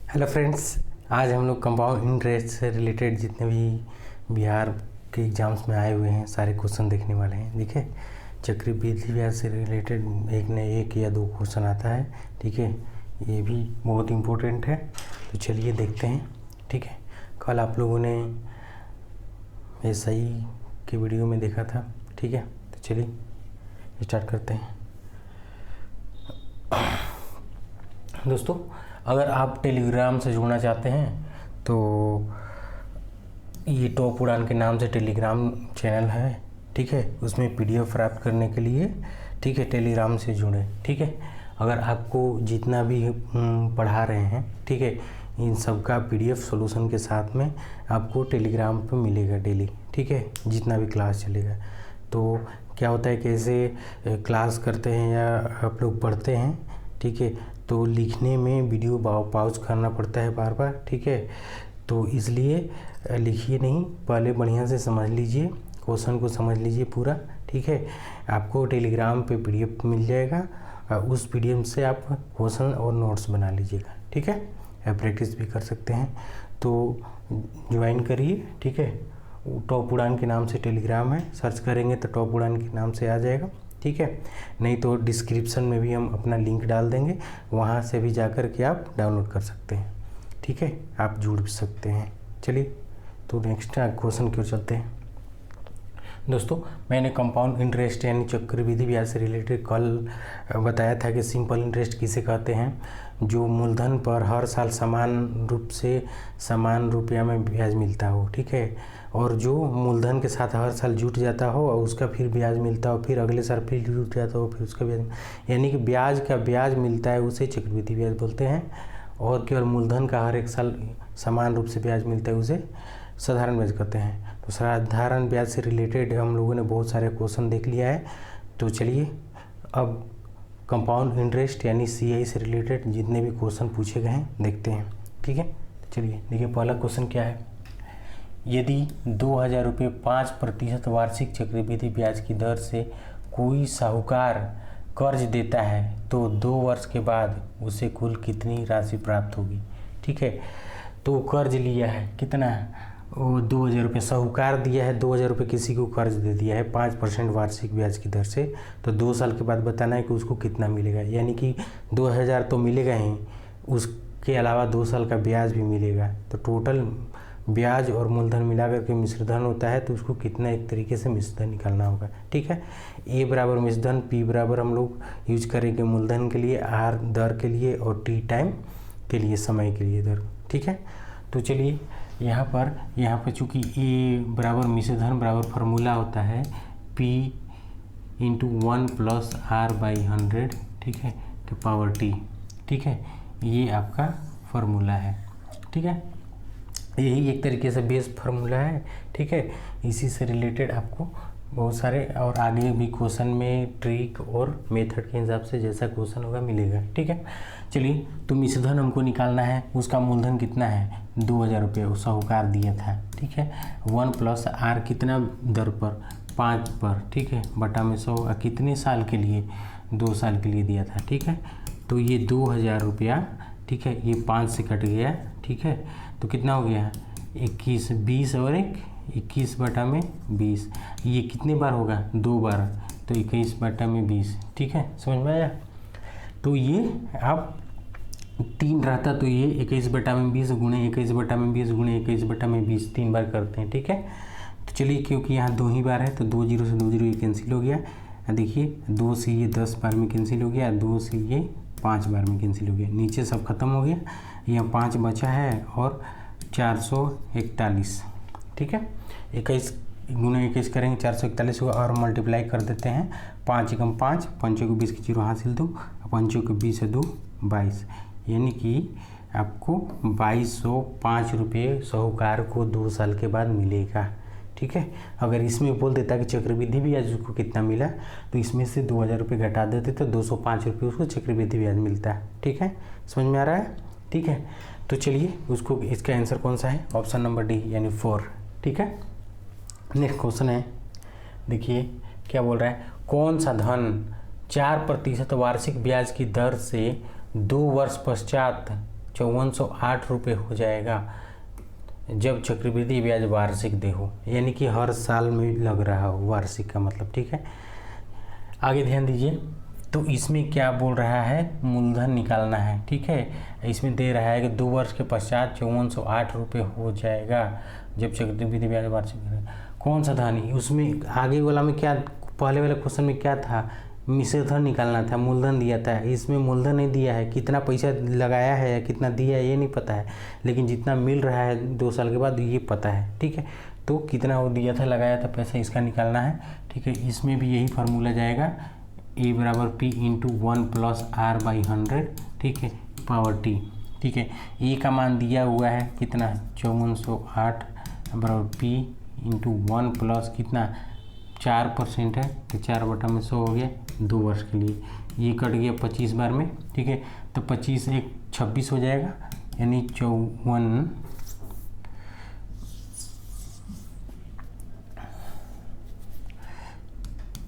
Hello friends, आज हम लोग कंपाउंड इंटरेस्ट से रिलेटेड जितने भी बिहार के एग्ज़ाम्स में आए हुए हैं सारे क्वेश्चन देखने वाले हैं। ठीक है, चक्रवृद्धि ब्याज से रिलेटेड एक न एक या दो क्वेश्चन आता है। ठीक है, ये भी बहुत इम्पोर्टेंट है, तो चलिए देखते हैं। ठीक है, कल आप लोगों ने SI के वीडियो में देखा था। ठीक है, तो चलिए स्टार्ट करते हैं। दोस्तों, अगर आप टेलीग्राम से जुड़ना चाहते हैं तो ये टॉप उड़ान के नाम से टेलीग्राम चैनल है। ठीक है, उसमें PDF प्राप्त करने के लिए ठीक है टेलीग्राम से जुड़ें। ठीक है, अगर आपको जितना भी पढ़ा रहे हैं ठीक है इन सब का PDF सॉल्यूशन के साथ में आपको टेलीग्राम पे मिलेगा डेली। ठीक है, जितना भी क्लास चलेगा। तो क्या होता है, कैसे क्लास करते हैं या आप लोग पढ़ते हैं ठीक है, तो लिखने में वीडियो पॉज करना पड़ता है बार बार। ठीक है, तो इसलिए लिखिए नहीं, पहले बढ़िया से समझ लीजिए, क्वेश्चन को समझ लीजिए पूरा। ठीक है, आपको टेलीग्राम पे PDF मिल जाएगा, उस PDF से आप क्वेश्चन और नोट्स बना लीजिएगा। ठीक है, प्रैक्टिस भी कर सकते हैं, तो ज्वाइन करिए। ठीक है, टॉप उड़ान के नाम से टेलीग्राम है, सर्च करेंगे तो टॉप उड़ान के नाम से आ जाएगा। ठीक है, नहीं तो डिस्क्रिप्शन में भी हम अपना लिंक डाल देंगे, वहाँ से भी जाकर के आप डाउनलोड कर सकते हैं। ठीक है, आप जुड़ भी सकते हैं। चलिए तो नेक्स्ट क्वेश्चन की ओर चलते हैं। दोस्तों, मैंने कंपाउंड इंटरेस्ट यानी चक्रवृद्धि ब्याज से रिलेटेड कल बताया था कि सिंपल इंटरेस्ट किसे कहते हैं, जो मूलधन पर हर साल समान रूप से समान रुपया में ब्याज मिलता हो। ठीक है, और जो मूलधन के साथ हर साल जुट जाता हो और उसका फिर ब्याज मिलता हो, फिर अगले साल फिर जुट जाता हो, फिर उसका ब्याज, यानी कि ब्याज का ब्याज मिलता है, उसे चक्रवृद्धि ब्याज बोलते हैं। और केवल मूलधन का हर एक साल समान रूप से ब्याज मिलता है, उसे साधारण ब्याज कहते हैं। तो साधारण ब्याज से रिलेटेड हम लोगों ने बहुत सारे क्वेश्चन देख लिया है। तो चलिए अब कंपाउंड इंटरेस्ट यानी CI से रिलेटेड जितने भी क्वेश्चन पूछे गए हैं देखते हैं। ठीक है, तो चलिए देखिए पहला क्वेश्चन क्या है। यदि 2000 रुपये 5% वार्षिक चक्रवृद्धि ब्याज की दर से कोई साहूकार कर्ज देता है तो 2 वर्ष के बाद उसे कुल कितनी राशि प्राप्त होगी। ठीक है, तो कर्ज लिया है कितना, वो 2000 रुपये साहूकार दिया है, 2000 रुपये किसी को कर्ज दे दिया है 5% वार्षिक ब्याज की दर से, तो 2 साल के बाद बताना है कि उसको कितना मिलेगा। यानी कि 2000 तो मिलेगा ही, उसके अलावा 2 साल का ब्याज भी मिलेगा। तो टोटल ब्याज और मूलधन मिलाकर के मिश्रधन होता है, तो उसको कितना एक तरीके से मिश्रधन निकालना होगा। ठीक है, A बराबर मिश्रधन, P बराबर हम लोग यूज करेंगे मूलधन के लिए, R दर के लिए, और T टाइम के लिए, समय के लिए दर। ठीक है, तो चलिए यहाँ पर चूँकि A बराबर मिश्रधन बराबर फार्मूला होता है P × 1 + R/100 ठीक है के पावर T। ठीक है, ये आपका फार्मूला है। ठीक है, यही एक तरीके से बेस फार्मूला है। ठीक है, इसी से रिलेटेड आपको बहुत सारे और आगे भी क्वेश्चन में ट्रिक और मेथड के हिसाब से जैसा क्वेश्चन होगा मिलेगा। ठीक है, चलिए तो मिश्रधन हमको निकालना है, उसका मूलधन कितना है 2000 रुपये वो साहूकार दिया था। ठीक है, 1 + R कितना दर पर 5 पर। ठीक है, बटा में 100, कितने साल के लिए 2 साल के लिए दिया था। ठीक है, तो ये 2000 रुपया ठीक है, ये 5 से कट गया। ठीक है, तो कितना हो गया 21, 20 और 21 बटा में 20। ये कितने बार होगा 2 बार, तो 21 बटा में 20। ठीक है, समझ में आया। तो ये आप 3 रहता तो ये 21 बटा में 20 गुणे 21 बटा में 20 गुणे 21 बटा में 20 3 बार करते हैं। ठीक है, तो चलिए क्योंकि यहाँ 2 ही बार है तो 2 0 से 2 0 ये कैंसिल हो गया। देखिए 2 से ये 10 बार में कैंसिल हो गया, 2 से ये 5 बार में कैंसिल हो गया, नीचे सब खत्म हो गया, यहाँ 5 बचा है और 441। ठीक है, 21 गुणे 21 करेंगे 441 होगा, और मल्टीप्लाई कर देते हैं 5 × 5, 5 को 20 की 0 हासिल 2, 5 को 20 से 2 22, यानी कि आपको 2205 रुपये साहूकार को 2 साल के बाद मिलेगा। ठीक है, अगर इसमें बोल देता कि चक्रवृद्धि ब्याज उसको कितना मिला, तो इसमें से 2000 रुपये घटा देते तो 205 रुपये उसको चक्रवृद्धि ब्याज मिलता है। ठीक है, समझ में आ रहा है। ठीक है, तो चलिए उसको, इसका आंसर कौन सा है, ऑप्शन नंबर D यानी 4। ठीक है, नेक्स्ट क्वेश्चन है, देखिए क्या बोल रहा है। कौन सा धन 4% वार्षिक ब्याज की दर से 2 वर्ष पश्चात 5408 रुपये हो जाएगा जब चक्रवृद्धि ब्याज वार्षिक दे हो, यानी कि हर साल में लग रहा हो, वार्षिक का मतलब। ठीक है, आगे ध्यान दीजिए। तो इसमें क्या बोल रहा है, मूलधन निकालना है। ठीक है, इसमें दे रहा है कि 2 वर्ष के पश्चात 5408 रुपये हो जाएगा जब चक्रवृद्धि ब्याज वार्षिक दे। कौन सा धन, उसमें आगे वाला में क्या, पहले वाले क्वेश्चन में क्या था, मिश्रधन निकालना था, मूलधन दिया था। इसमें मूलधन नहीं दिया है, कितना पैसा लगाया है या कितना दिया है ये नहीं पता है, लेकिन जितना मिल रहा है 2 साल के बाद ये पता है। ठीक है, तो कितना वो दिया था, लगाया था पैसा, इसका निकालना है। ठीक है, इसमें भी यही फार्मूला जाएगा, A बराबर P इंटू 1 प्लस R/100। ठीक है, पावर T। ठीक है, ए का मान दिया हुआ है कितना, 5408 बराबर P इंटू 1 प्लस कितना 4% है, तो 4/100 हो गया 2 वर्ष के लिए। ये कट गया 25 बार में। ठीक है, तो 25 एक 26 हो जाएगा, यानी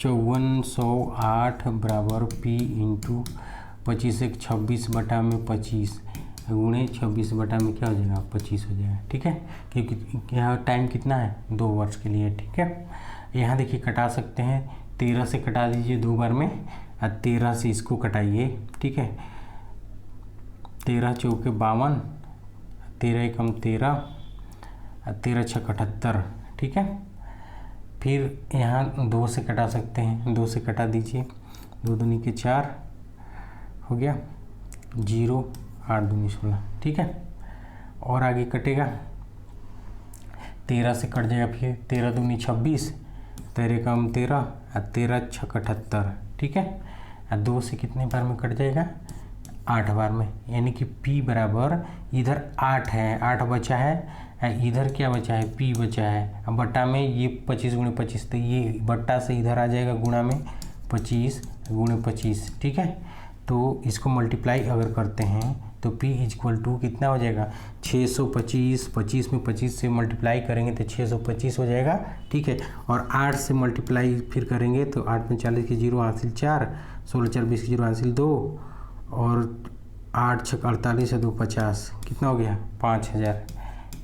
5408 बराबर P इंटू 25 एक 26/25 गुणे 26 में क्या हो जाएगा, 25 हो जाएगा। ठीक है, क्योंकि यहाँ टाइम कितना है, 2 वर्ष के लिए। ठीक है, यहाँ देखिए कटा सकते हैं, 13 से कटा दीजिए 2 बार में, और 13 से इसको कटाइए। ठीक है, 13 चौके 52, 13 एकम 13, और 13 छक 78। ठीक है, फिर यहाँ 2 से कटा सकते हैं, 2 से कटा दीजिए, 2 दूनी के 4 हो गया, 0 8 दूनी 16। ठीक है, और आगे कटेगा, 13 से कट जाएगा, फिर 13 दूनी 26, 13 कम 13, और 13 छक 78। ठीक है, और 2 से कितने बार में कट जाएगा, 8 बार में, यानी कि P बराबर इधर 8 है, 8 बचा है, इधर क्या बचा है, P बचा है। अब बट्टा में ये 25 गुणे 25, तो ये बट्टा से इधर आ जाएगा, गुणा में 25 गुणे 25। ठीक है, तो इसको मल्टीप्लाई अगर करते हैं तो P इक्वल टू कितना हो जाएगा, 625। 25 में 25 से मल्टीप्लाई करेंगे तो 625 हो जाएगा। ठीक है, और 8 से मल्टीप्लाई फिर करेंगे तो 8 में 40 के 0 हासिल 4, 16 4 20 के 0 हासिल 2, और 8 6 48 है 2 50, कितना हो गया, 5000,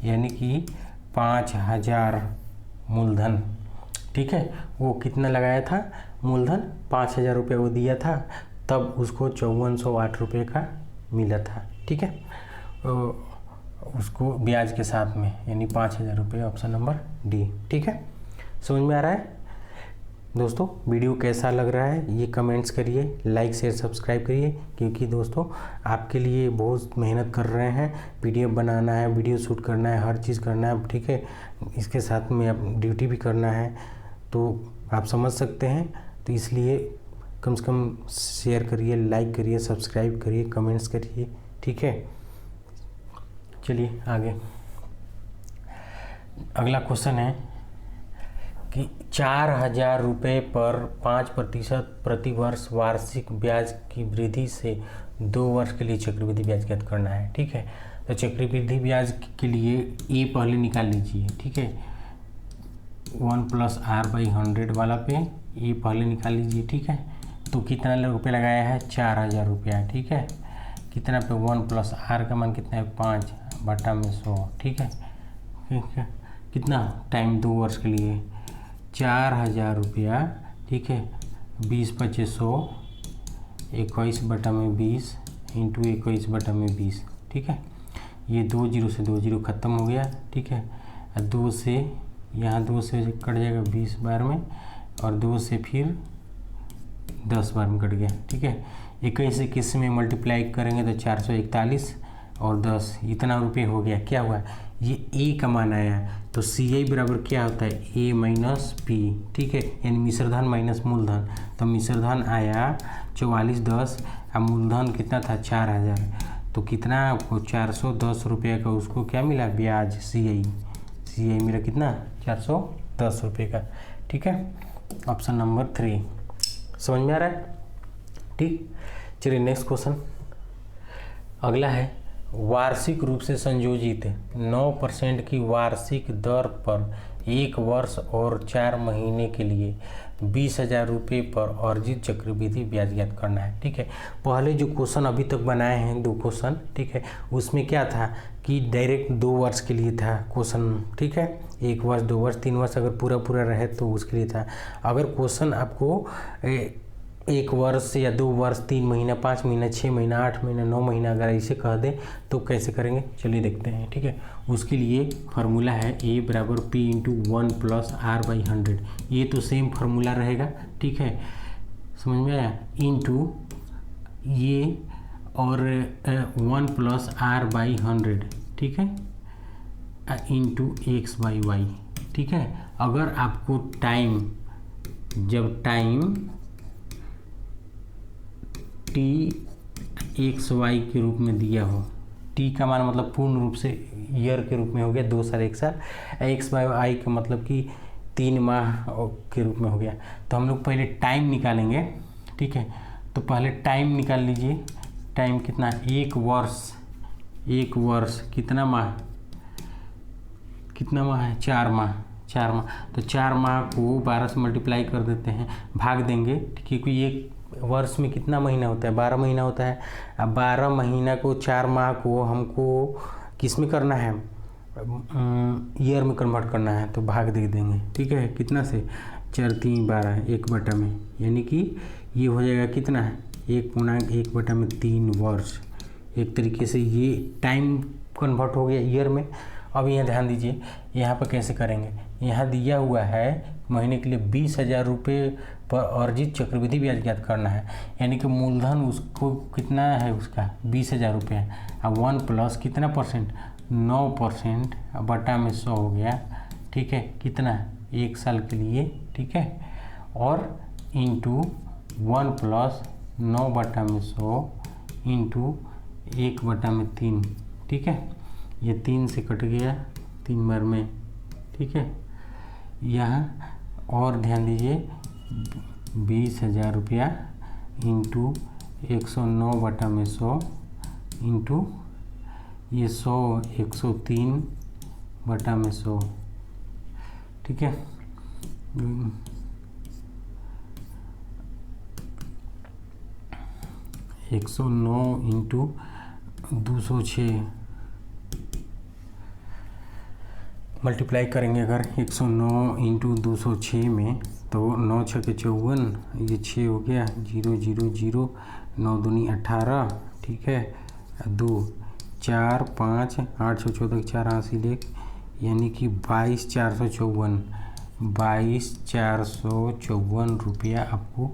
यानी कि 5000 मूलधन। ठीक है, वो कितना लगाया था, मूलधन 5000 रुपये वो दिया था, तब उसको 5408 रुपये का मिला था। ठीक है, उसको ब्याज के साथ में, यानी 5000 रुपये, ऑप्शन नंबर डी। ठीक है, समझ में आ रहा है दोस्तों? वीडियो कैसा लग रहा है ये कमेंट्स करिए, लाइक शेयर सब्सक्राइब करिए, क्योंकि दोस्तों आपके लिए बहुत मेहनत कर रहे हैं, PDF बनाना है, वीडियो शूट करना है, हर चीज़ करना है। ठीक है, इसके साथ में आप ड्यूटी भी करना है, तो आप समझ सकते हैं। तो इसलिए कम से कम शेयर करिए, लाइक करिए, सब्सक्राइब करिए, कमेंट्स करिए। ठीक है, चलिए आगे। अगला क्वेश्चन है कि 4000 रुपये पर 5% प्रति वर्ष वार्षिक ब्याज की वृद्धि से 2 वर्ष के लिए चक्रवृद्धि ब्याज ज्ञात करना है। ठीक है, तो चक्रवृद्धि ब्याज के लिए ए पहले निकाल लीजिए। ठीक है, 1 प्लस R/100 वाला पे ए पहले निकाल लीजिए। ठीक है, तो कितना रुपये लगाया है, 4000 रुपया। ठीक है, कितना पे 1 प्लस R का मान कितना है, 5/100। ठीक है, कितना टाइम, 2 वर्ष के लिए 4000 रुपया। ठीक है, 20 × 100, 21/20 इंटू 21/20। ठीक है, ये 2 0 से 2 0 ख़त्म हो गया। ठीक है, 2 से यहाँ 2 से कट जाएगा 20 बार में, और 2 से फिर 10 बार में कट गया। ठीक है, 21 से किस में मल्टीप्लाई करेंगे तो 441 और 10, इतना रुपये हो गया। क्या हुआ, ये ए का मान आया, तो CI बराबर क्या होता है, A माइनस P। ठीक है, यानी मिश्रधन माइनस मूलधन, तो मिश्रधन आया 4410, और मूलधन कितना था, 4000, तो कितना आपको 410 रुपये का उसको क्या मिला, ब्याज, CI मेरा कितना, 410 रुपये का। ठीक है, ऑप्शन नंबर 3 समझ में आ रहा है। ठीक, चलिए नेक्स्ट क्वेश्चन। अगला है वार्षिक रूप से संयोजित 9% की वार्षिक दर पर 1 वर्ष और 4 महीने के लिए 20,000 रुपये पर अर्जित चक्रवृद्धि ब्याज ज्ञात करना है। ठीक है, पहले जो क्वेश्चन अभी तक बनाए हैं 2 क्वेश्चन, ठीक है, उसमें क्या था कि डायरेक्ट 2 वर्ष के लिए था क्वेश्चन। ठीक है, 1 वर्ष, 2 वर्ष, 3 वर्ष अगर पूरा पूरा रहे तो उसके लिए था। अगर क्वेश्चन आपको 1 वर्ष या 2 वर्ष, 3 महीना, 5 महीना, 6 महीना, 8 महीना, 9 महीना अगर ऐसे कह दे तो कैसे करेंगे, चलिए देखते हैं। ठीक है, उसके लिए फार्मूला है A बराबर P इंटू 1 प्लस R/100। ये तो सेम फार्मूला रहेगा। ठीक है, समझ में आया, इंटू ये और 1 प्लस R/100, ठीक है, इंटू X/Y। ठीक है, अगर आपको टाइम, जब टाइम t XY के रूप में दिया हो, t का मान मतलब पूर्ण रूप से ईयर के रूप में हो गया, 2 साल 1 साल, X/Y का मतलब कि 3 माह के रूप में हो गया। तो हम लोग पहले टाइम निकालेंगे। ठीक है, तो पहले टाइम निकाल लीजिए। टाइम कितना, 1 वर्ष, 1 वर्ष कितना माह, कितना माह है, 4 माह, 4 माह। तो 4 माह को 12 से मल्टीप्लाई कर देते हैं, भाग देंगे, क्योंकि एक वर्ष में कितना महीना होता है, 12 महीना होता है। अब 12 महीना को 4 माह को हमको किस में करना है, ईयर में कन्वर्ट करना है, तो भाग दे देंगे। ठीक है, कितना से, 4 3 12, 1 में, यानी कि ये हो जाएगा कितना है, 1/1/3 वर्ष। एक तरीके से ये टाइम कन्वर्ट हो गया ईयर में। अब यहाँ ध्यान दीजिए, यहाँ पर कैसे करेंगे, यहाँ दिया हुआ है महीने के लिए 20,000 रुपये पर अर्जित चक्रवृद्धि ब्याज ज्ञात करना है, यानी कि मूलधन उसको कितना है, उसका 20,000 रुपये है। अब 1 प्लस कितना परसेंट, 9% बटा में 100 हो गया। ठीक है, कितना, 1 साल के लिए। ठीक है, और इंटू 1 प्लस 9 बटा में 100 इंटू 1/3। ठीक है, ये 3 से कट गया 3 बार में। ठीक है, यहाँ और ध्यान दीजिए, 20,000 रुपया इंटू 109 बटा में 100 इंटू ये 100 103 बटा में 100। ठीक है, 109 इंटू 206 मल्टीप्लाई करेंगे अगर 109 इंटू 206 में, तो 9 6 के 54, ये 6 हो गया, 0 0 0, 9 दूनी 18। ठीक है, 2 4 5 8 14 4 80 लेख, यानी कि 22,454, 22,454 रुपया आपको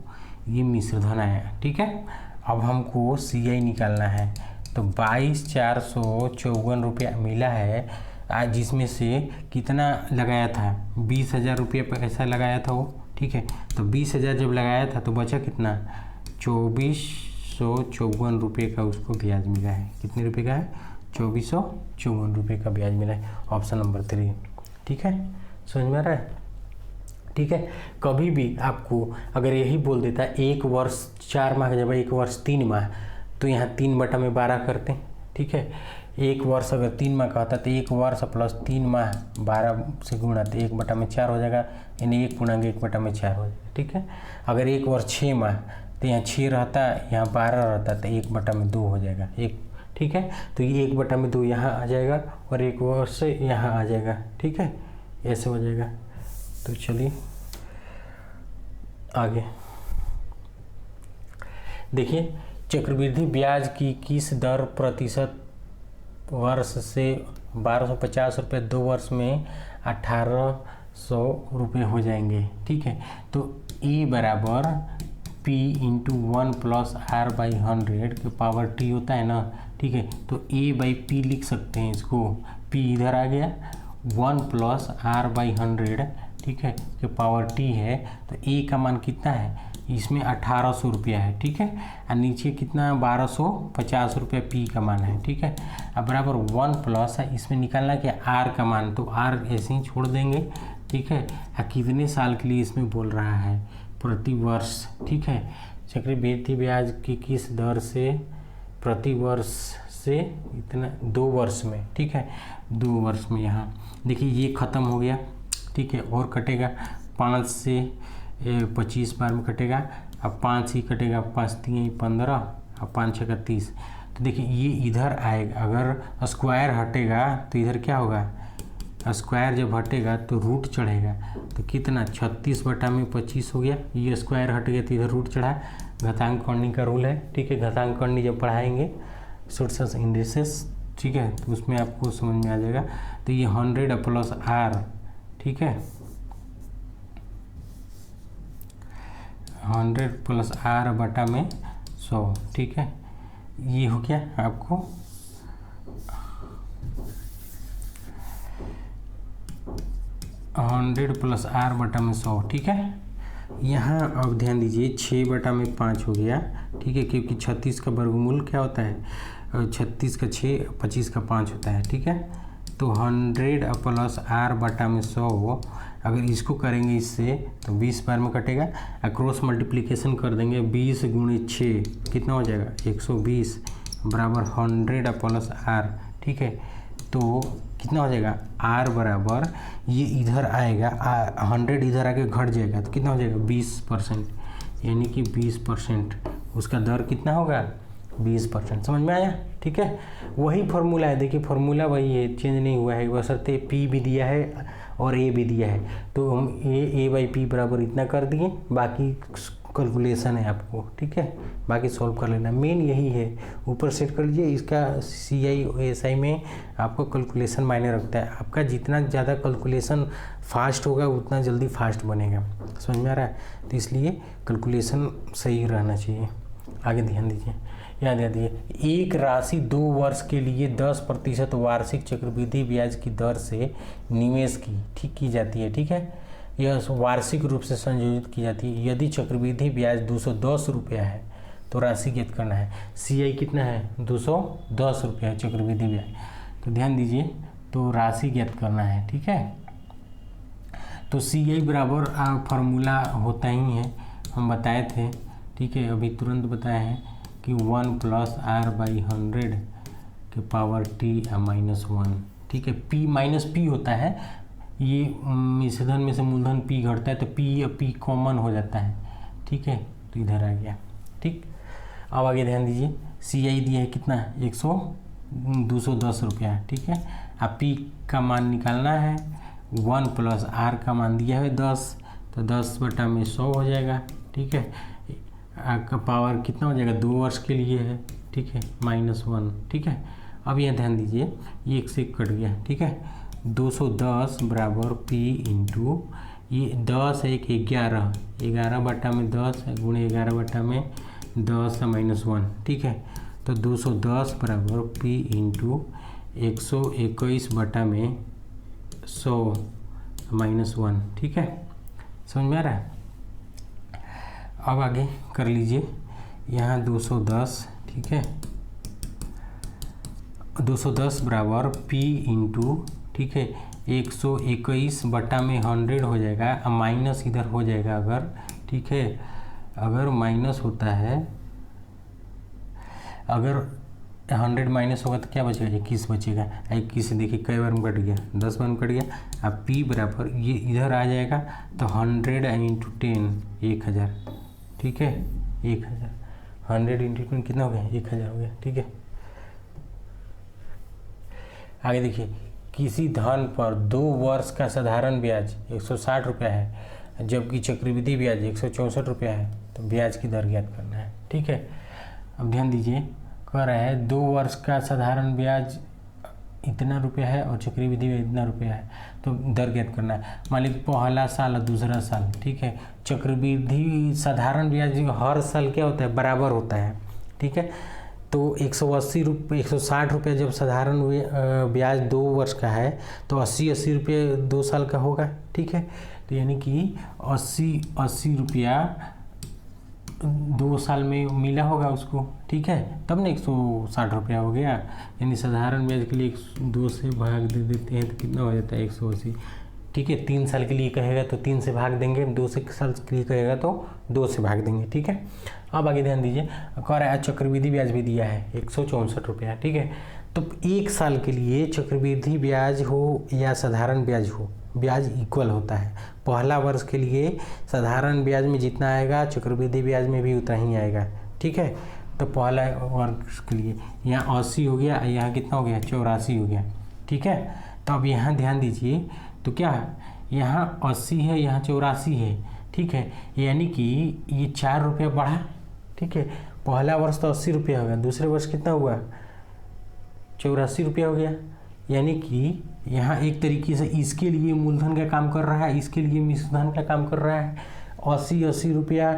ये मिश्रधन आया। ठीक है, अब हमको CI निकालना है, तो 22,454 रुपया मिला है, आज जिसमें से कितना लगाया था, 20,000 रुपये पैसा लगाया था वो। ठीक है, तो 20,000 जब लगाया था तो बचा कितना, 2,454 रुपये का उसको ब्याज मिला है। कितने रुपये का है, 2,454 रुपये का ब्याज मिला है। Option number 3। ठीक है, समझ में आ रहा है। ठीक है, कभी भी आपको अगर यही बोल देता 1 वर्ष 4 माह का जब 1 वर्ष 3 माह, तो यहाँ 3/12 करते हैं। ठीक है, 1 वर्ष अगर 3 माह का होता तो 1 वर्ष प्लस 3 माह 12 से गुणा तो 1/4 हो जाएगा, यानी 1/1/4 हो जाएगा। ठीक है, अगर 1 वर्ष 6 माह तो यहाँ 6 रहता, यहाँ 12 रहता, तो 1/2 हो जाएगा 1। ठीक है, तो ये 1/2 यहाँ आ जाएगा और 1 वर्ष से यहाँ आ जाएगा। ठीक है, ऐसे हो जाएगा। तो चलिए आगे देखिए, चक्रवृद्धि ब्याज की किस दर प्रतिशत वर्ष से 1250 रुपये, 2 वर्ष में 1800 रुपये हो जाएंगे। ठीक है, तो E बराबर P इंटू 1 प्लस R/100 के पावर T होता है ना। ठीक है, तो A/P लिख सकते हैं इसको, P इधर आ गया, 1 प्लस R/100, ठीक है, के पावर T है, तो A का मान कितना है, इसमें 1800 रुपया है। ठीक है, और नीचे कितना, 1250 रुपया P का मान है। ठीक है, अब बराबर 1 प्लस है, इसमें निकालना क्या, R का मान, तो R ऐसे ही छोड़ देंगे। ठीक है, कितने साल के लिए इसमें बोल रहा है, प्रति वर्ष। ठीक है, चक्रवृद्धि ब्याज की किस दर से प्रति वर्ष से इतना 2 वर्ष में, ठीक है, 2 वर्ष में यहाँ देखिए ये ख़त्म हो गया, ठीक है, और कटेगा 5 से 25 बार में कटेगा, अब 5 ही कटेगा, 5 3 15 और 5 6 30। तो देखिए ये इधर आएगा, अगर स्क्वायर हटेगा तो इधर क्या होगा, स्क्वायर जब हटेगा तो रूट चढ़ेगा, तो कितना 36/25 हो गया, ये स्क्वायर हट गया तो इधर रूट चढ़ा। घातांक कौणी का रूल है, ठीक है, घातांक कौणी जब पढ़ाएंगे सोर्सेस इंडिसेस, ठीक है, तो उसमें आपको समझ में आ जाएगा। तो ये 100 प्लस r, ठीक है, 100 प्लस r बटा में 100, ठीक है, ये हो गया आपको 100 प्लस r बटा में 100, ठीक है। यहाँ अब ध्यान दीजिए 6/5 हो गया, ठीक है, क्योंकि 36 का वर्गमूल क्या होता है, 36 का 6, 25 का 5 होता है, ठीक है। तो 100 प्लस r बटा में 100, अगर इसको करेंगे इससे तो 20 बार में कटेगा, क्रॉस मल्टीप्लिकेशन कर देंगे 20 × 6 कितना हो जाएगा 120 बराबर 100 प्लस r, ठीक है। तो कितना हो जाएगा r बराबर, ये इधर आएगा 100 इधर आके घट जाएगा तो कितना हो जाएगा 20%, यानी कि 20% उसका दर कितना होगा 20%। समझ में आया, ठीक है। वही फार्मूला है, देखिए फार्मूला वही है, चेंज नहीं हुआ है, बशर्ते p भी दिया है और a भी दिया है, तो हम a/p बराबर इतना कर दिए, बाकी कैलकुलेशन है आपको, ठीक है, बाकी सॉल्व कर लेना, मेन यही है। ऊपर सेट कर लीजिए, इसका CI SI में आपको कैलकुलेशन मायने रखता है, आपका जितना ज़्यादा कैलकुलेशन फास्ट होगा उतना जल्दी फास्ट बनेगा, समझ में आ रहा है। तो इसलिए कैलकुलेशन सही रहना चाहिए। आगे ध्यान दीजिए, याद दीजिए, एक राशि 2 वर्ष के लिए 10% वार्षिक चक्रवृद्धि ब्याज की दर से निवेश की, ठीक की जाती है, ठीक है, यह वार्षिक रूप से संयोजित की जाती है। यदि चक्रवृद्धि ब्याज 210 रुपया है तो राशि ज्ञात करना है। CI कितना है 210 रुपया है चक्रवृद्धि ब्याज, तो ध्यान दीजिए, तो राशि ज्ञात करना है, ठीक है। तो CI बराबर फार्मूला होता ही है, हम बताए थे, ठीक है, अभी तुरंत बताए हैं कि 1 प्लस r/100 के पावर t -1, ठीक है। p होता है, ये मिश्रधन में से मूलधन p घटता है तो p कॉमन हो जाता है, ठीक है, तो इधर आ गया, ठीक। अब आगे ध्यान दीजिए, CI दिया है कितना 210 रुपया, ठीक है। अब p का मान निकालना है, 1 प्लस r का मान दिया है 10, तो 10/100 हो जाएगा, ठीक है। का पावर कितना हो जाएगा 2 वर्ष के लिए है, ठीक है, -1, ठीक है। अब यह ध्यान दीजिए, ये 1 से 1 कट गया, ठीक है, 210 बराबर p इंटू ये 10 है कि 11, 11/10 गुणे 11/10 -1, ठीक है। तो 210 बराबर p इंटू 121/100 -1, ठीक है, समझ में आ रहा है। अब आगे कर लीजिए, यहाँ 210, ठीक है, 210 बराबर p इंटू, ठीक है, 121/100 हो जाएगा, अब माइनस इधर हो जाएगा अगर, ठीक है, अगर माइनस होता है, अगर 100 माइनस होगा तो क्या बचेगा 21 बचेगा, 21 से देखिए कई बार में कट गया, 10 बार में कट गया। अब p बराबर ये इधर आ जाएगा तो 100 इंटू 10 1000, ठीक है, 1000, 100 इंटू 10 कितना हो गया 1000 हो गया, ठीक है। आगे देखिए, किसी धन पर 2 वर्ष का साधारण ब्याज 160 रुपया है जबकि चक्रवृद्धि ब्याज 164 रुपया है, तो ब्याज की दर ज्ञात करना है, ठीक है। अब ध्यान दीजिए, कह रहा है 2 वर्ष का साधारण ब्याज इतना रुपया है और चक्रवृद्धि ब्याज इतना रुपया है, तो दर ज्ञात करना है। मान लीजिए पहला साल और दूसरा साल, ठीक है, चक्रवृद्धि साधारण ब्याज हर साल क्या होता है बराबर होता है, ठीक है। तो 180 रुपये 160 रुपये जब साधारण ब्याज 2 वर्ष का है तो 80 रुपये 2 साल का होगा, ठीक है। तो यानी कि 80 रुपया 2 साल में मिला होगा उसको, ठीक है, तब ना 160 रुपया हो गया। यानी साधारण ब्याज के लिए 2 से भाग दे देते हैं तो कितना हो जाता है 180, ठीक है। 3 साल के लिए कहेगा तो 3 से भाग देंगे, 2 साल के लिए कहेगा तो 2 से भाग देंगे, ठीक है। अब आगे ध्यान दीजिए, कह रहा है चक्रवृद्धि ब्याज भी दिया है 164 रुपया, ठीक है। तो 1 साल के लिए चक्रवृद्धि ब्याज हो या साधारण ब्याज हो, ब्याज इक्वल होता है। पहला वर्ष के लिए साधारण ब्याज में जितना आएगा चक्रवृद्धि ब्याज में भी उतना ही आएगा, ठीक है। तो पहला वर्ष के लिए यहाँ 80 हो गया, यहाँ कितना हो गया 84 हो गया, ठीक है। तो अब यहाँ ध्यान दीजिए, तो क्या यहाँ 80 है, यहाँ 84 है, ठीक है। यानी कि ये 4 रुपया बढ़ा, ठीक है। पहला वर्ष तो 80 रुपया हो गया, दूसरे वर्ष कितना हुआ 84 रुपया हो गया। यानी कि यहाँ एक तरीके से इसके लिए मूलधन का काम कर रहा है, इसके लिए मिश्रधन का काम कर रहा है। 80 रुपया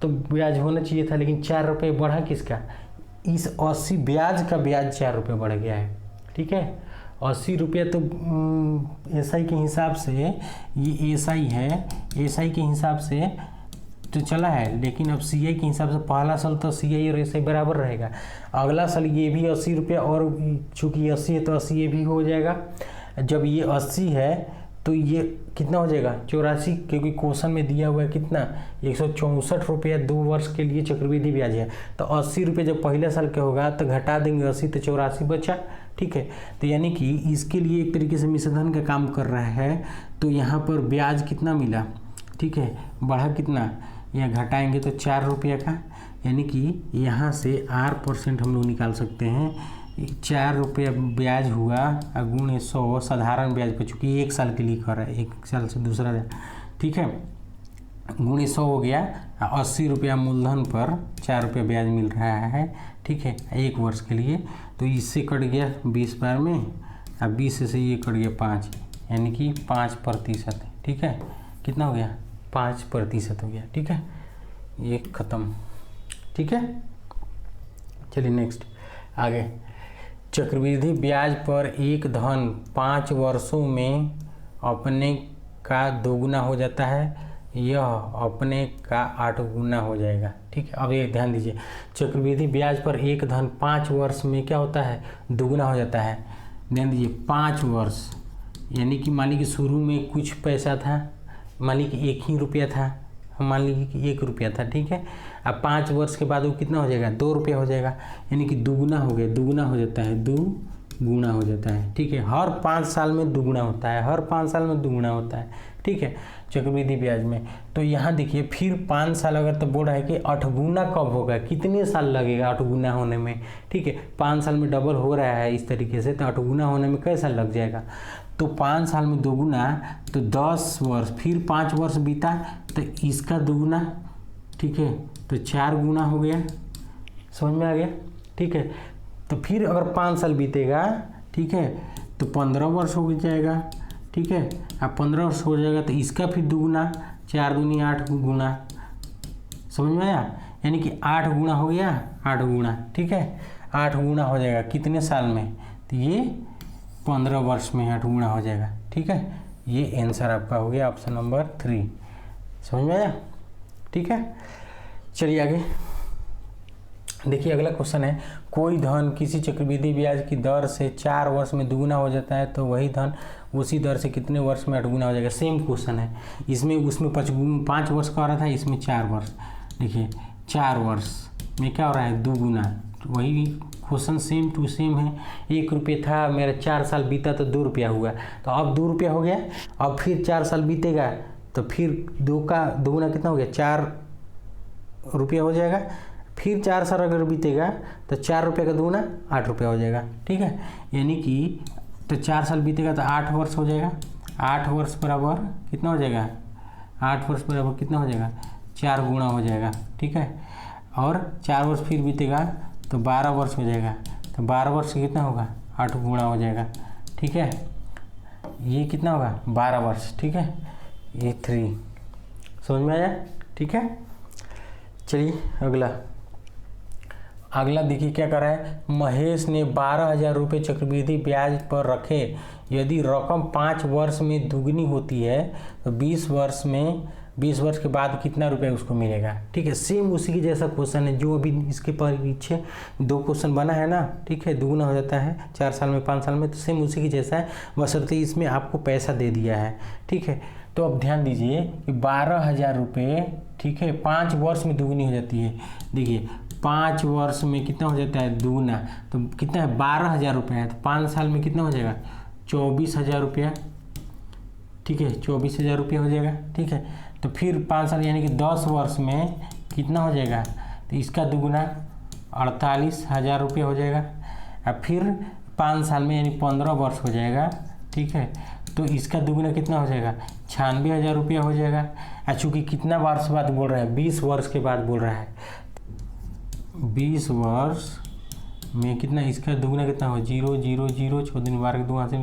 तो ब्याज होना चाहिए था, लेकिन 4 रुपये बढ़ा किसका, इस 80 ब्याज का ब्याज 4 रुपये बढ़ गया है, ठीक है। 80 रुपया तो एसआई के हिसाब से, ये एसआई है, एसआई के हिसाब से तो चला है, लेकिन अब सीआई के हिसाब से पहला साल तो सीआई और एसआई बराबर रहेगा। अगला साल ये भी 80 रुपया, और चूँकि 80 है तो 80 ये भी हो जाएगा। जब ये 80 है तो ये कितना हो जाएगा 84, क्योंकि क्वेश्चन में दिया हुआ है कितना 164 रुपया 2 वर्ष के लिए चक्रवृद्धि ब्याज है। तो 80 रुपये जब पहले साल का होगा तो घटा देंगे 80, तो 84 बचा, ठीक है। तो यानी कि इसके लिए एक तरीके से मिश्रधन का काम कर रहा है। तो यहाँ पर ब्याज कितना मिला, ठीक है, बढ़ा कितना, यहाँ घटाएंगे तो 4 रुपया का, यानी कि यहाँ से R% हम लोग निकाल सकते हैं। 4 रुपया ब्याज हुआ गुणे 100 साधारण ब्याज पर, चूँकि 1 साल के लिए कर रहा है, 1 साल से दूसरा, ठीक है, गुणे 100 हो गया। 80 रुपया मूलधन पर 4 रुपया ब्याज मिल रहा है, ठीक है, 1 वर्ष के लिए। तो इससे कट गया 20 बार में, अब 20 से ये कट गया 5, यानी कि 5%, ठीक है। कितना हो गया 5% हो गया, ठीक है। ये ख़त्म, ठीक है। चलिए नेक्स्ट आगे, चक्रवृद्धि ब्याज पर एक धन 5 वर्षों में अपने का 2 गुना हो जाता है, यह अपने का 8 गुना हो जाएगा, ठीक है। अब ये ध्यान दीजिए, चक्रवृद्धि ब्याज पर एक धन 5 वर्ष में क्या होता है 2 गुना हो जाता है। ध्यान दीजिए 5 वर्ष, यानी कि मान लीजिए शुरू में कुछ पैसा था, मान लीजिए 1 ही रुपया था, मान लीजिए कि 1 रुपया था, ठीक है। अब 5 वर्ष के बाद वो कितना हो जाएगा 2 रुपया हो जाएगा, यानी कि दुगुना हो गया, दुगुना हो जाता है, 2 गुना हो जाता है, ठीक है। हर 5 साल में दुगुना होता है, हर 5 साल में दुगुना होता है, ठीक है, चक्रवृद्धि ब्याज में। तो यहाँ देखिए फिर 5 साल अगर तो बोल रहा है कि 8 गुना कब होगा, कितने साल लगेगा 8 गुना होने में, ठीक है। 5 साल में डबल हो रहा है इस तरीके से, तो 8 गुना होने में कैसा लग जाएगा। तो 5 साल में 2 गुना तो 10 वर्ष, फिर 5 वर्ष बीता तो इसका 2 गुना, ठीक है, तो 4 गुना हो गया, समझ में आ गया, ठीक है। तो फिर अगर 5 साल बीतेगा, ठीक है, तो 15 वर्ष हो जाएगा, ठीक है। अब 15 वर्ष हो जाएगा तो इसका फिर 2 गुना, 4 दूनी 8 गुना, समझ में आया, यानी कि 8 गुना हो गया, 8 गुना, ठीक है, 8 गुना हो जाएगा कितने साल में, तो ये 15 वर्ष में 8 गुना हो जाएगा, ठीक है। ये आंसर आपका हो गया ऑप्शन नंबर 3, समझ में आया, ठीक है। चलिए आगे देखिए, अगला क्वेश्चन है, कोई धन किसी चक्रवृद्धि ब्याज की दर से 4 वर्ष में 2 गुना हो जाता है, तो वही धन उसी दर से कितने वर्ष में 8 गुना हो जाएगा। सेम क्वेश्चन है, इसमें उसमें 5 वर्ष का हो रहा था, इसमें 4 वर्ष। देखिए 4 वर्ष में क्या हो रहा है 2 गुना, वही क्वेश्चन सेम टू सेम है। 1 रुपये था, मेरा 4 साल बीता तो 2 रुपया हुआ, तो अब 2 रुपया हो गया। अब फिर 4 साल बीतेगा तो फिर 2 का 2 गुना कितना हो गया 4 रुपया हो जाएगा। फिर 4 साल अगर बीतेगा तो 4 रुपये का 2 गुना 8 रुपया हो जाएगा, ठीक है। यानी कि तो 4 साल बीतेगा तो 8 वर्ष हो जाएगा। 8 वर्ष बराबर कितना हो जाएगा, 8 वर्ष बराबर कितना हो जाएगा 4 गुना हो जाएगा, ठीक है। और 4 वर्ष फिर बीतेगा तो 12 वर्ष हो जाएगा, तो 12 वर्ष कितना होगा 8 गुना हो जाएगा, ठीक है। ये कितना होगा 12 वर्ष, ठीक है। ये 3 समझ में आया, ठीक है। चलिए अगला देखिए क्या कर रहा है, महेश ने 12,000 रुपये चक्रवृद्धि ब्याज पर रखे, यदि रकम 5 वर्ष में दुगनी होती है तो 20 वर्ष में 20 वर्ष के बाद कितना रुपया उसको मिलेगा। ठीक है, सेम उसी की जैसा क्वेश्चन है जो अभी इसके पीछे 2 क्वेश्चन बना है ना। ठीक है, दुगुना हो जाता है 4 साल में 5 साल में, तो सेम उसी की जैसा है, बशर्ते इसमें आपको पैसा दे दिया है। ठीक है, तो अब ध्यान दीजिए कि 12,000 रुपये, ठीक है, 5 वर्ष में दुगनी हो जाती है। देखिए 5 वर्ष में कितना हो जाता है दुगना, तो कितना है 12,000 रुपये है, तो 5 साल में कितना हो जाएगा 24,000 रुपया। ठीक है, 24,000 रुपया हो जाएगा। ठीक है, तो फिर 5 साल यानी कि 10 वर्ष में कितना हो जाएगा, तो इसका दुगुना 48,000 रुपया हो जाएगा। अब फिर 5 साल में यानी 15 वर्ष हो जाएगा। ठीक है, तो इसका दुगुना कितना हो जाएगा 96,000 रुपया हो जाएगा। चूँकि कितना वर्ष बाद बोल रहा है, 20 वर्ष के बाद बोल रहा है, 20 वर्ष में कितना, इसका दुगुना कितना हो 0 0 0 6 दिन 12 2 से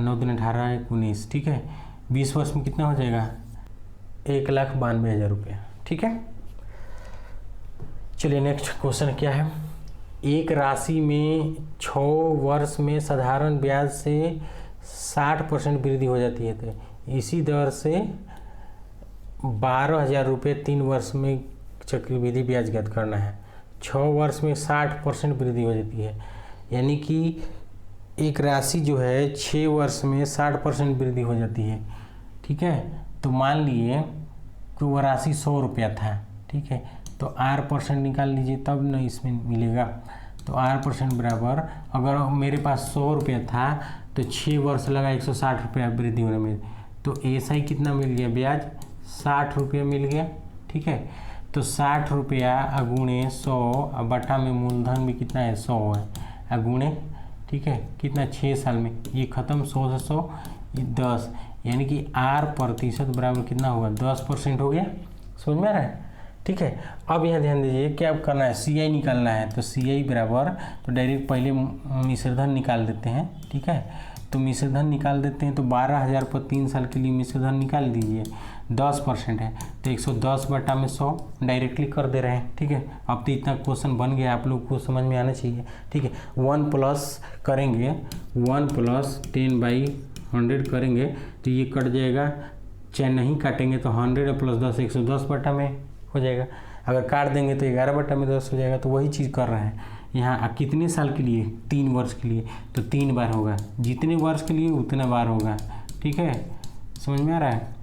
9 दिन 18 19। ठीक है, 20 वर्ष में कितना हो जाएगा 1,92,000 रुपया। ठीक है, चलिए नेक्स्ट क्वेश्चन क्या है। एक राशि में 6 वर्ष में साधारण ब्याज से 60% वृद्धि हो जाती है, तो इसी दर से 12,000 रुपये 3 वर्ष में चक्रवृद्धि ब्याज ज्ञात करना है। 6 वर्ष में 60% वृद्धि हो जाती है, यानी कि एक राशि जो है 6 वर्ष में 60% वृद्धि हो जाती है। ठीक है, तो मान लिए कि वह राशि 100 रुपया था। ठीक है, तो R% निकाल लीजिए तब न इसमें मिलेगा। तो R% बराबर, अगर मेरे पास 100 रुपया था तो 6 वर्ष लगा 160 रुपया वृद्धि होने में, तो ऐसा ही कितना मिल गया ब्याज 60 रुपया मिल गया। ठीक है, तो 60 रुपया अगुणे 100 बटा में मूलधन भी कितना है 100 है अगुणे। ठीक है, कितना 6 साल में ये खत्म, 100 से 100 10, यानी कि R% बराबर कितना होगा 10% हो गया। समझ में आ रहा है। ठीक है, अब यहाँ ध्यान दीजिए क्या करना है, CI निकालना है। तो CI बराबर, तो डायरेक्ट पहले मिश्रधन निकाल देते हैं। ठीक है, तो मिश्रधन निकाल देते हैं, तो 12,000 पर 3 साल के लिए मिश्रधन निकाल दीजिए, 10% है, तो 110 बटा में 100 डायरेक्टली कर दे रहे हैं। ठीक है, अब तो इतना क्वेश्चन बन गया, आप लोग को समझ में आना चाहिए। ठीक है, 1 प्लस करेंगे, 1 प्लस 10/100 करेंगे तो ये कट जाएगा, चाहे नहीं काटेंगे तो 100 प्लस 10 110 बटा में हो जाएगा। अगर काट देंगे तो 11 बटा में 10 हो जाएगा। तो वही चीज़ कर रहे हैं यहाँ। कितने साल के लिए 3 वर्ष के लिए, तो 3 बार होगा, जितने वर्ष के लिए उतना बार होगा। ठीक है, समझ में आ रहा है।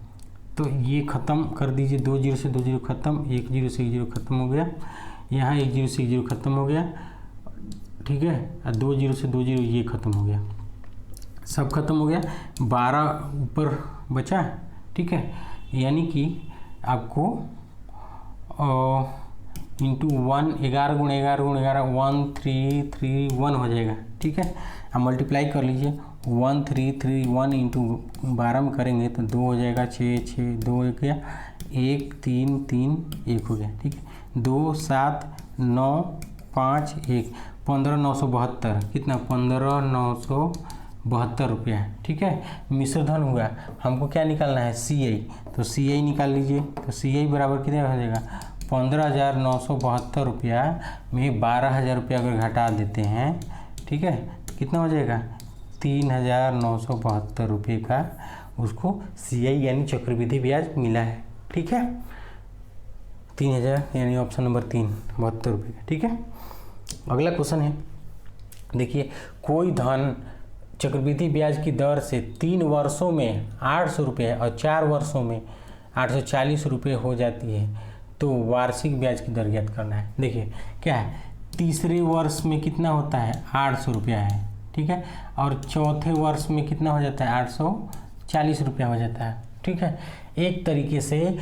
तो ये ख़त्म कर दीजिए, 2 0 से 2 0 खत्म, 1 0 से 1 0 खत्म हो गया, यहाँ 1 0 से 1 0 खत्म हो गया। ठीक है, और 2 0 से 2 0 ये ख़त्म हो गया, सब खत्म हो गया, 12 ऊपर बचा। ठीक है, यानी कि आपको इंटू 1 11 गुणे 11 गुणे 11 1331 हो जाएगा। ठीक है, अब मल्टीप्लाई कर लीजिए, 1331 इंटू 12 में करेंगे तो 2 हो जाएगा, 6 6 2 हो गया, 1 3 3 1 हो गया। ठीक है, 2 7 9 5 1 15,972 कितना 15,972 रुपया। ठीक है, मिश्रधन हुआ, हमको क्या निकालना है CI, तो CI निकाल लीजिए। तो CI बराबर कितना हो जाएगा 15,972 रुपया में 12,000 रुपया अगर घटा देते हैं। ठीक है, तो कितना हो जाएगा 3,972 रुपये का उसको CI यानी चक्रवृद्धि ब्याज मिला है। ठीक है, 3,000 यानी ऑप्शन नंबर 3 72 रुपये का। ठीक है, अगला क्वेश्चन है, देखिए कोई धन चक्रवृद्धि ब्याज की दर से 3 वर्षों में 800 रुपये और 4 वर्षों में 840 रुपये हो जाती है, तो वार्षिक ब्याज की दर ज्ञात करना है। देखिए क्या है, तीसरे वर्ष में कितना होता है 800 रुपया है। ठीक है, और चौथे वर्ष में कितना हो जाता है 840 रुपया हो जाता है। ठीक है, एक तरीके से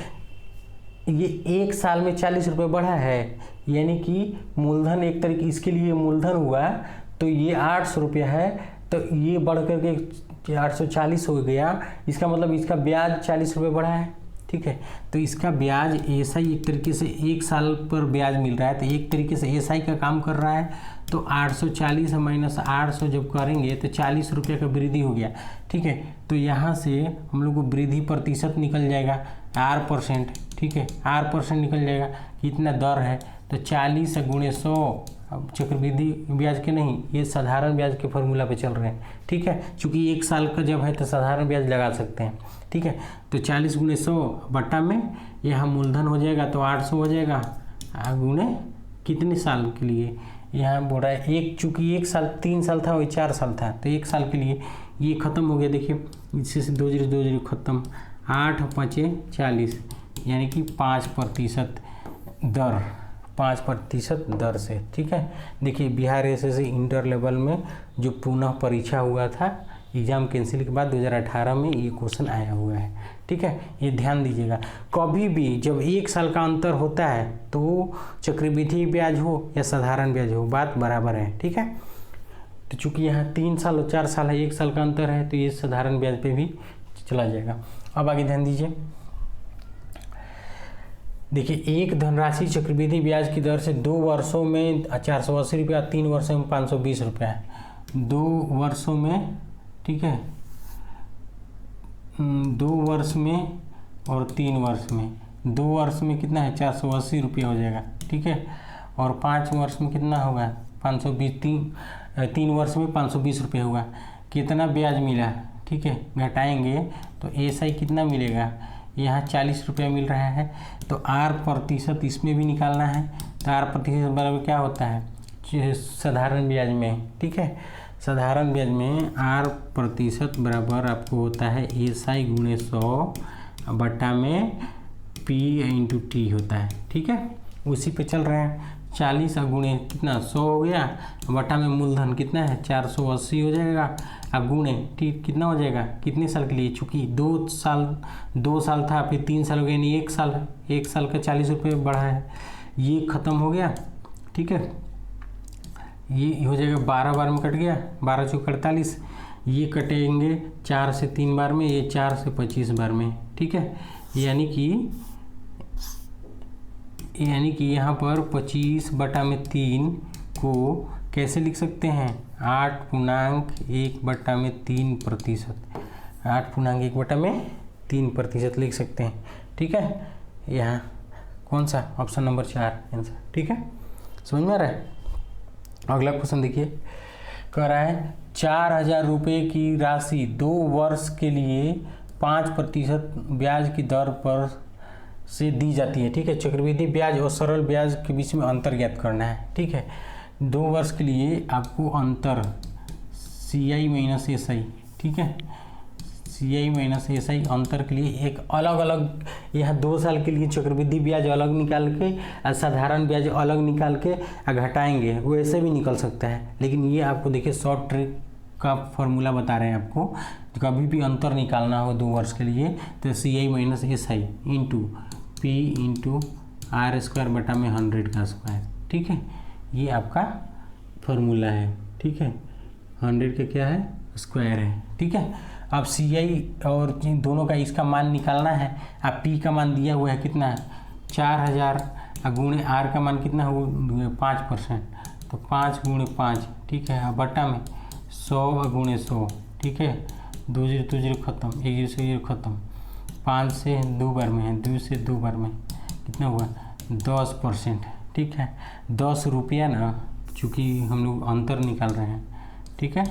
ये 1 साल में 40 रुपये बढ़ा है, यानी कि मूलधन एक तरीके इसके लिए मूलधन हुआ, तो ये 800 रुपया है, तो ये बढ़ करके 840 हो गया। इसका मतलब इसका ब्याज 40 रुपये बढ़ा है। ठीक है, तो इसका ब्याज ऐसा ही एक तरीके से 1 साल पर ब्याज मिल रहा है, तो एक तरीके से SI का काम कर रहा है। तो 840 माइनस 800 जब करेंगे तो 40 रुपये का वृद्धि हो गया। ठीक है, तो यहाँ से हम लोग को वृद्धि प्रतिशत निकल जाएगा R%। ठीक है, R% निकल जाएगा, कितना दर है, तो 40 गुणे 100 अब चक्रवृद्धि ब्याज के नहीं, ये साधारण ब्याज के फॉर्मूला पे चल रहे हैं, ठीक है। चूँकि 1 साल का जब है तो साधारण ब्याज लगा सकते हैं, ठीक है। तो 40 × 100 बटा में यहाँ मूलधन हो जाएगा तो 800 हो जाएगा, गुणे कितने साल के लिए यहाँ बोल रहा है, एक चूँकि 1 साल 3 साल था वही 4 साल था, तो 1 साल के लिए ये ख़त्म हो गया। देखिए इससे 2 0 खत्म, 8 × 5 = 40, यानी कि 5% दर, 5% दर से, ठीक है। देखिए बिहार एसएससी इंटर लेवल में जो पुनः परीक्षा हुआ था एग्ज़ाम कैंसिल के बाद 2018 में ये क्वेश्चन आया हुआ है, ठीक है। ये ध्यान दीजिएगा, कभी भी जब 1 साल का अंतर होता है तो चक्रवृद्धि ब्याज हो या साधारण ब्याज हो बात बराबर है, ठीक है। तो चूँकि यहाँ 3 साल और 4 साल है, 1 साल का अंतर है, तो ये साधारण ब्याज पे भी चला जाएगा। अब आगे ध्यान दीजिए, देखिए एक धनराशि चक्रवृद्धि ब्याज की दर से 2 वर्षों में 480 रुपया, 3 वर्षों में 520 रुपया है। 2 वर्षों में, ठीक है, 2 वर्ष में और 3 वर्ष में, 2 वर्ष में कितना है 480 रुपया हो जाएगा, ठीक है। और 5 वर्ष में कितना होगा 520, 3 वर्ष में 520 रुपये होगा। कितना ब्याज मिला, ठीक है, घटाएंगे तो एसआई कितना मिलेगा, यहाँ 40 रुपया मिल रहा है, तो R% इसमें भी निकालना है, तो R% बराबर क्या होता है साधारण ब्याज में, ठीक है। साधारण ब्याज में R% बराबर आपको होता है SI × 100 बटा में P × T होता है, ठीक है। उसी पे चल रहे हैं, 40 गुणे कितना 100 हो गया, बटा में मूलधन कितना है 480 हो जाएगा, अब गुणे ठीक कितना हो जाएगा कितने साल के लिए, चूँकि 2 साल था फिर 3 साल हो गया, यानी 1 साल है, 1 साल का 40 रुपये बढ़ा है, ये ख़त्म हो गया, ठीक है। ये हो जाएगा 12 बार में कट गया, 12 × 4 = 48, ये कटेंगे 4 से 3 बार में, ये 4 से 25 बार में, ठीक है। यानी कि यहाँ पर 25/3 को कैसे लिख सकते हैं 8.1/3%, 8.1/3% लिख सकते हैं, ठीक है। यहाँ कौन सा ऑप्शन नंबर 4 आंसर, ठीक है। समझ में आ रहा है। अगला क्वेश्चन देखिए, कह रहा है 4000 रुपये की राशि 2 वर्ष के लिए 5% ब्याज की दर पर से दी जाती है, ठीक है। चक्रवृद्धि ब्याज और सरल ब्याज के बीच में अंतर ज्ञात करना है, ठीक है। 2 वर्ष के लिए आपको अंतर CI - SI, ठीक है, CI - SI अंतर के लिए एक अलग अलग, यहाँ 2 साल के लिए चक्रवृद्धि ब्याज अलग निकाल के और साधारण ब्याज अलग निकाल के घटाएंगे, वो ऐसे भी निकल सकता है, लेकिन ये आपको देखिए शॉर्ट ट्रिक का फॉर्मूला बता रहे हैं आपको। कभी भी अंतर निकालना हो 2 वर्ष के लिए तो CI - SI × P × R² बटा में 100 का स्क्वायर, ठीक है। ये आपका फॉर्मूला है, ठीक है, 100 का क्या है स्क्वायर है, ठीक है। अब CI और दोनों का इसका मान निकालना है। अब P का मान दिया हुआ है कितना 4000, गुणे R का मान कितना हो 5%, तो 5 × 5, ठीक है, बटा में 100 × 100, ठीक है, 2 0 खत्म, 1 0 से 0 खत्म, 5 से 2 बार में है, 2 से 2 बार में कितना हुआ 10%, ठीक है। 10 रुपया ना, चूँकि हम लोग अंतर निकाल रहे हैं, ठीक है,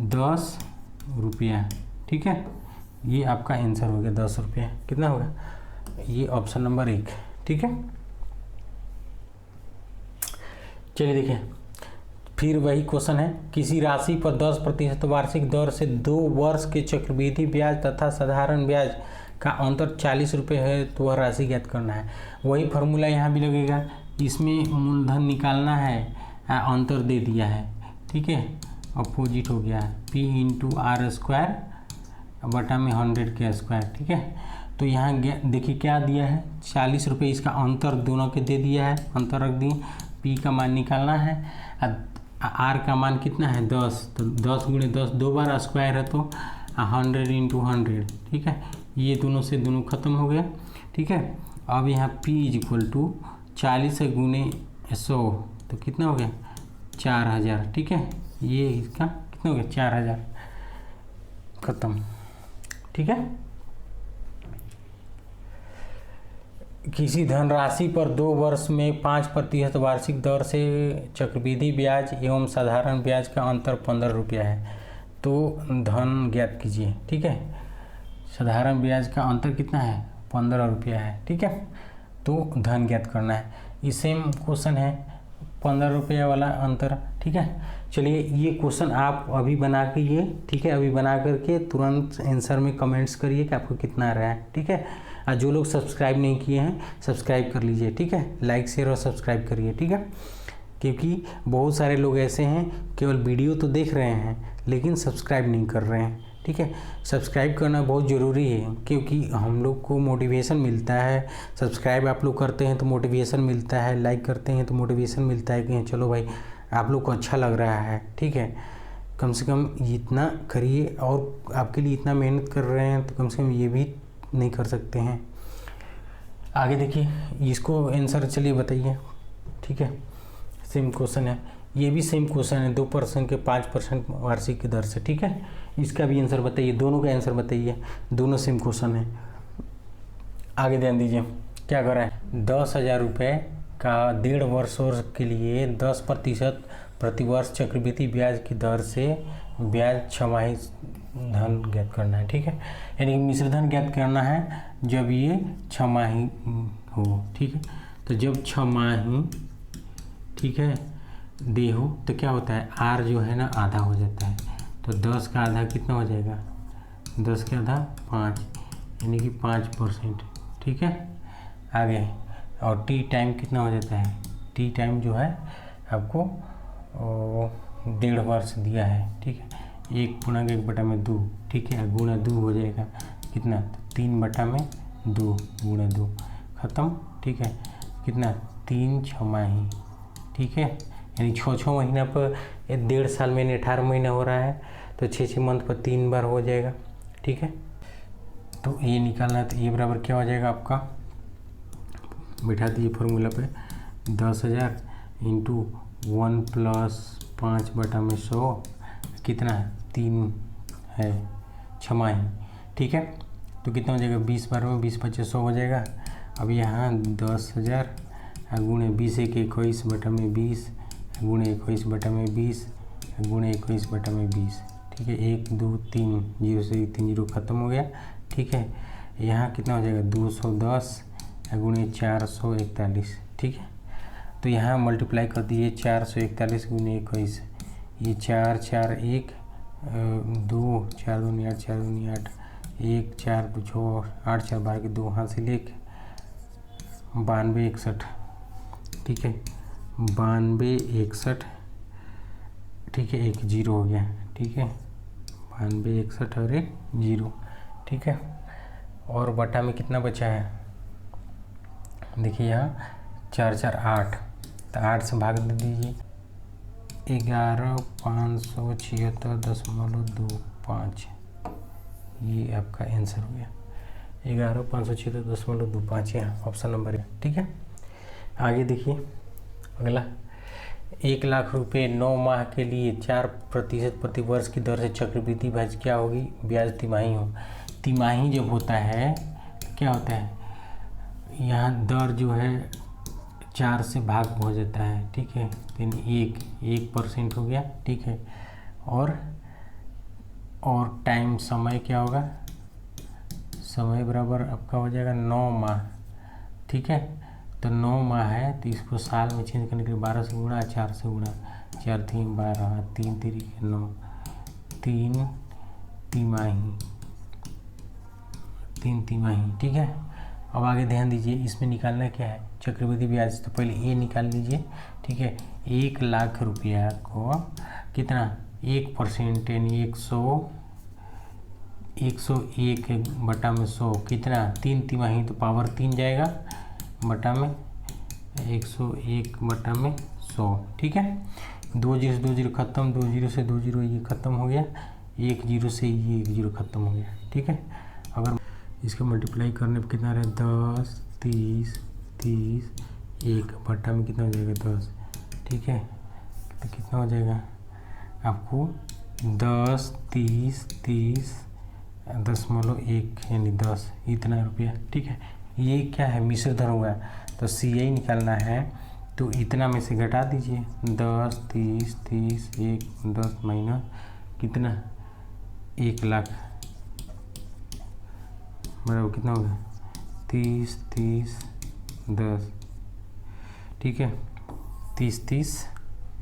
10 रुपया, ठीक है। ये आपका आंसर हो गया 10 रुपया, कितना होगा ये ऑप्शन नंबर 1, ठीक है। चलिए देखिए, फिर वही क्वेश्चन है, किसी राशि पर 10% वार्षिक दर से 2 वर्ष के चक्रवृद्धि ब्याज तथा साधारण ब्याज का अंतर 40 रुपये है, तो वह राशि ज्ञात करना है। वही फार्मूला यहाँ भी लगेगा, इसमें मूलधन निकालना है, अंतर दे दिया है, ठीक है, अपोजिट हो गया P × R² बटा में 100 का स्क्वायर, ठीक है। तो यहाँ देखिए क्या दिया है 40 रुपये, इसका अंतर दोनों के दे दिया है, अंतर रख दिए। P का मान निकालना है, R का मान कितना है 10, तो 10 × 10 2 बार स्क्वायर है, तो 100 × 100, ठीक है। ये दोनों से दोनों खत्म हो गया, ठीक है। अब यहाँ P = 40 × 100, तो कितना हो गया 4000, ठीक है। ये इसका कितना हो गया 4000 खत्म, ठीक है। किसी धनराशि पर 2 वर्ष में 5% वार्षिक दर से चक्रवृद्धि ब्याज एवं साधारण ब्याज का अंतर 15 रुपया है, तो धन ज्ञात कीजिए। ठीक है, साधारण ब्याज का अंतर कितना है? 15 रुपया है। ठीक है, तो धन ज्ञात करना है। ये सेम क्वेश्चन है, 15 रुपया वाला अंतर। ठीक है, चलिए ये क्वेश्चन आप अभी बना के ये, ठीक है, अभी बना करके तुरंत आंसर में कमेंट्स करिए कि आपको कितना आ रहा है। ठीक है, और जो लोग सब्सक्राइब नहीं किए हैं सब्सक्राइब कर लीजिए। ठीक है, लाइक शेयर और सब्सक्राइब करिए। ठीक है, क्योंकि बहुत सारे लोग ऐसे हैं केवल वीडियो तो देख रहे हैं लेकिन सब्सक्राइब नहीं कर रहे हैं। ठीक है, सब्सक्राइब करना बहुत ज़रूरी है क्योंकि हम लोग को मोटिवेशन मिलता है। सब्सक्राइब आप लोग करते हैं तो मोटिवेशन मिलता है, लाइक करते हैं तो मोटिवेशन मिलता है कि चलो भाई आप लोग को अच्छा लग रहा है। ठीक है, कम से कम इतना करिए, और आपके लिए इतना मेहनत कर रहे हैं तो कम से कम ये भी नहीं कर सकते हैं। आगे देखिए, इसको आंसर चलिए बताइए। ठीक है, सेम क्वेश्चन है, ये भी सेम क्वेश्चन है, 2% के 5% वार्षिक की दर से। ठीक है, इसका भी आंसर बताइए, दोनों का आंसर बताइए, दोनों सेम क्वेश्चन है। आगे ध्यान दीजिए क्या कर रहा है, 10,000 रुपये का 1.5 वर्षों के लिए 10% प्रतिवर्ष चक्रवृद्धि ब्याज की दर से ब्याज छमाही धन ज्ञात करना है। ठीक है, यानी मिश्रधन ज्ञात करना है जब ये छमाही हो। ठीक है, तो जब छमाही, ठीक है, दे हो तो क्या होता है, आर जो है ना आधा हो जाता है, तो 10 का आधा कितना हो जाएगा, 10 का आधा 5, यानी कि 5%। ठीक है, आगे, और टी टाइम कितना हो जाता है, टी टाइम जो है आपको 1.5 वर्ष दिया है। ठीक है, 1/1/2। ठीक है, गुणा 2 हो जाएगा कितना, 3/2 गुणा 2 ख़त्म। ठीक है, कितना, 3 छमाही। ठीक है, यानी 6 महीना पर 1.5 साल में 18 महीना हो रहा है, तो 6 मंथ पर 3 बार हो जाएगा। ठीक है, तो ये निकालना है, तो ये बराबर क्या हो जाएगा आपका, बैठा दीजिए फॉर्मूला पे, 10,000 इंटू 1 + 5/100 कितना है, 3 है छमाही। ठीक है, तो कितना हो जाएगा, 20 बार में 20×5 हो जाएगा। अब यहाँ 10,000 गुणे 20 × 21/20 गुणे 21/20 गुणे 21/20। ठीक है, 1 2 3 0 से 3 0 खत्म हो गया। ठीक है, यहाँ कितना हो जाएगा, 210 गुणे 441। ठीक है, तो यहाँ मल्टीप्लाई कर दीजिए, 441 गुणे 21, ये 4 4 1 2 4 2 8 4 2 8 1 4 2 6 8 4 12 के 2 हाथ से लेके 92 61। ठीक है, 92 61। ठीक है, 1 0 हो गया। ठीक है, 92 61 और 1 0। ठीक है, और बटा में कितना बचा है, देखिए यहाँ 4 4 8, तो 8 से भाग दे दीजिए, 11,576.25। ये आपका आंसर हो गया, 11,576.25, यहाँ ऑप्शन नंबर है। ठीक है, आगे देखिए अगला, 1 लाख रुपए 9 माह के लिए 4% प्रतिवर्ष की दर से चक्रवृद्धि ब्याज क्या होगी, ब्याज तिमाही हो। तिमाही जब होता है तो क्या होता है, यहाँ दर जो है 4 से भाग हो जाता है। ठीक है, तो 1% हो गया। ठीक है, और टाइम समय क्या होगा, समय बराबर आपका हो जाएगा 9 माह। ठीक है, तो 9 माह है तो इसको साल में चेंज करने के लिए 12 से गुणा, 4 से गुणा, 4 3 12, 3 3 9, 3 तिमाही, 3 तिमाही। ठीक है, अब आगे ध्यान दीजिए, इसमें निकालना क्या है, चक्रवृद्धि ब्याज। तो पहले ये निकाल लीजिए। ठीक है, 1 लाख रुपया को कितना, 1% यानी 101/100 कितना, 3 तिमाही, तो पावर 3 जाएगा बटा में 101/100। ठीक है, 2 0 से 2 0 खत्म, 2 0 से 2 0 ये खत्म हो गया, 1 0 से ये 1 0 खत्म हो गया। ठीक है, अगर इसका मल्टीप्लाई करने पर कितना रहे, 10 30 30, 1 बटा में कितना हो जाएगा, 10। ठीक है, तो कितना हो जाएगा आपको, 10 30 30 10.1 यानी 10, इतना रुपया। ठीक है, ये क्या है, मिश्र धन हुआ, तो CI निकालना है तो इतना में से घटा दीजिए, 10, 30, 30, 1, 10 माइनस कितना, 1 लाख बराबर कितना हो गया, 30, 30, 10, ठीक है, 30, 30,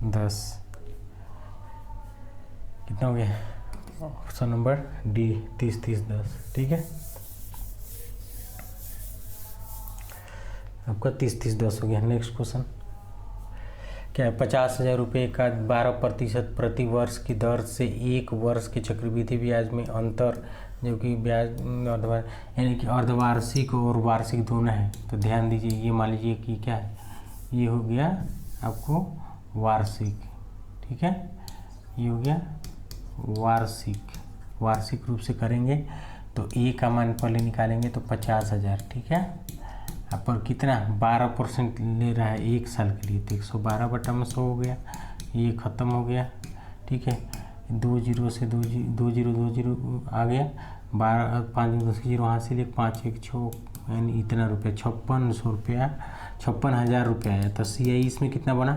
10 कितना हो गया, ऑप्शन नंबर डी 30, 30, 10, ठीक है। आपका 30, 30, 10 हो गया। नेक्स्ट क्वेश्चन क्या है, 50,000 रुपये का 12% प्रति वर्ष की दर से 1 वर्ष के चक्रवृद्धि ब्याज में अंतर, जो कि ब्याज यानी कि अर्धवार्षिक और वार्षिक दोनों है। तो ध्यान दीजिए, ये मान लीजिए कि क्या है, ये हो गया आपको वार्षिक, ठीक है, ये हो गया वार्षिक रूप से करेंगे तो ए का मान पहले निकालेंगे तो 50,000, ठीक है। अब पर कितना 12% ले रहा है 1 साल के लिए, तो 112/100 हो गया, ये ख़त्म हो गया, ठीक है। 2 जीरो से 2 जीरो आ गया, 12 5 10 जीरो वहाँ से 5 1 6 यानी इतना रुपया 5600 रुपया, 56,000 रुपया आया। तो CI इसमें कितना बना,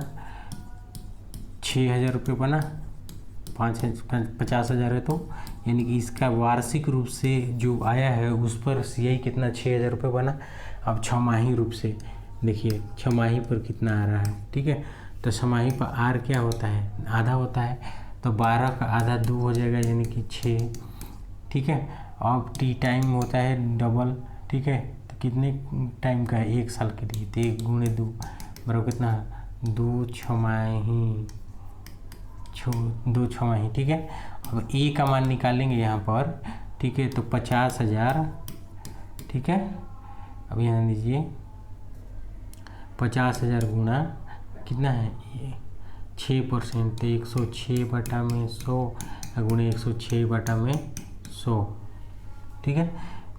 6,000 रुपये बना, 50,000 है तो यानी कि इसका वार्षिक रूप से जो आया है उस पर CI कितना 6,000 रुपये बना। अब छमाही रूप से देखिए छमाही पर कितना आ रहा है, ठीक है। तो छमाही पर आर क्या होता है, आधा होता है, तो 12 का आधा 2 हो जाएगा यानी कि 6, ठीक है। अब टी टाइम होता है डबल, ठीक है, तो कितने टाइम का है, 1 साल के लिए, तो 1 गुणे 2 बराबर कितना, 2 छमाही, ठीक है। अब ए का मान निकालेंगे यहाँ पर, ठीक है, तो 50,000, ठीक है। अब यहाँ दीजिए 50,000 गुणा कितना है, ये 6%, तो 106/100 गुणे 106/100, ठीक है।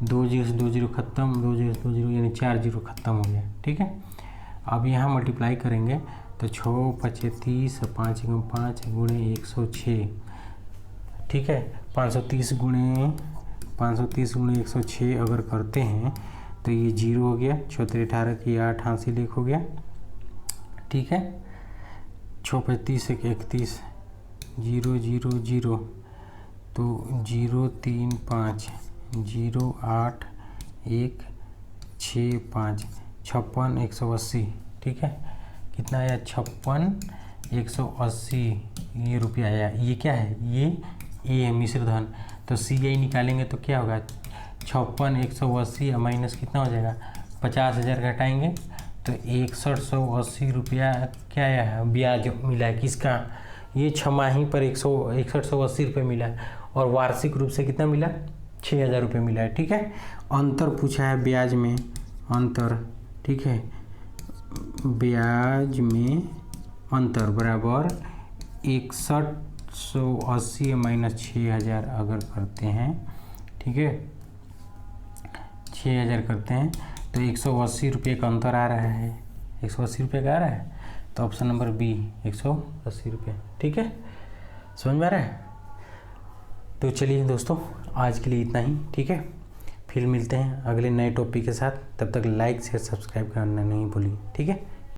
2 जीरो से 2 जीरो खत्म, 2 जीरो से 2 जीरो यानी 4 जीरो खत्म हो गया, ठीक है। अब यहाँ मल्टीप्लाई करेंगे तो 6 5 30, 5 5 गुणे 106, ठीक है। 530 गुणे 106 अगर करते हैं तो ये 0 हो गया, 6 18 की 8 हासिल 1 हो गया, ठीक है। 6 5 30 1 31 0 0 0, तो 0 3 5 0 8 1 6 5 56 180, ठीक है। कितना आया, 56 180 ये रुपया आया। ये क्या है, ये ए है मिश्र धन, तो CI निकालेंगे तो क्या होगा, 56 180 माइनस कितना हो जाएगा, 50,000 घटाएंगे तो 6180 रुपया क्या आया है, ब्याज मिला है। किसका, ये छमाही पर 6180 रुपये मिला है, और वार्षिक रूप से कितना मिला, 6,000 रुपये मिला है, ठीक है। अंतर पूछा है ब्याज में, अंतर, ठीक है, ब्याज में अंतर बराबर 6180 माइनस 6,000 अगर करते हैं, ठीक है, 6,000 करते हैं तो 180 रुपये का अंतर आ रहा है, 180 रुपये का आ रहा है, तो ऑप्शन नंबर बी 180 रुपये, ठीक है। समझ में आ रहा है। तो चलिए दोस्तों, आज के लिए इतना ही, ठीक है। फिर मिलते हैं अगले नए टॉपिक के साथ, तब तक लाइक शेयर सब्सक्राइब करना नहीं भूलिए, ठीक है।